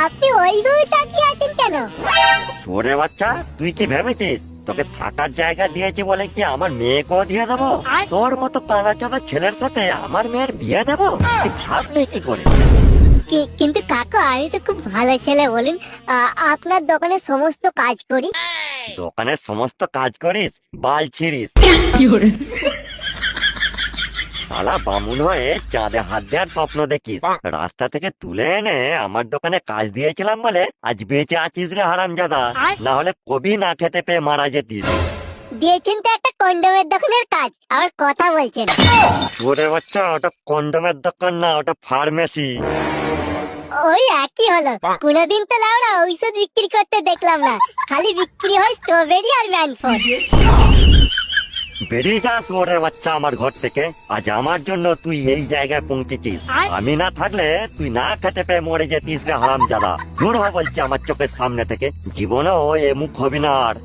আপনি ওইভাবে তাকিয়ে আছেন কেন? ওরে বাচ্চা, তুই কি ভেবেছিস তোকে থাকার জায়গা দিয়েছি বলে কি আমার মেয়েকেও দিয়ে দেবো? তোর মতো কানাচোদা ছেলের সাথে আমার মেয়ের বিয়ে দেবো? তুই ভাবলি কি করে? কিন্তু কাকু আমি তো খুব ভালো ছেলে, বলুন। আপনার দোকানে সমস্ত কাজ করি। দোকানের সমস্ত কাজ করিস, বাল ছিড়িস। শালা বামুন হয়ে চাঁদে হাত দেওয়ার স্বপ্ন দেখিস। রাস্তা থেকে তুলে এনে আমার দোকানে কাজ দিয়েছিলাম বলে আজ বেঁচে আছিস রে হারামজাদা, না হলে কবি না খেতে পেয়ে মারা যেতিস। দিয়েছেন তো একটা কন্ডমের দোকানের কাজ, আবার কথা বলছেন। ওরে বাচ্চা, ওটা কন্ডোমের দোকান না, ওটা ফার্মেসি। ওই একই হলো। কোনোদিন তো লাউড়া ঔষধ বিক্রি করতে দেখলাম না, খালি বিক্রি হয় স্ট্রবেরি আর ম্যানফোর্ড। বেরিয়ে যাস ওরে বাচ্চা আমার ঘর থেকে। আজ আমার জন্য তুই এই জায়গায় পৌঁছেছিস, আমি না থাকলে তুই না খেতে পেয়ে মরে যেতিস রে হারামজাদা। দূর হ বলছি আমার চোখের সামনে থেকে, জীবনেও এ মুখ হবি না আর।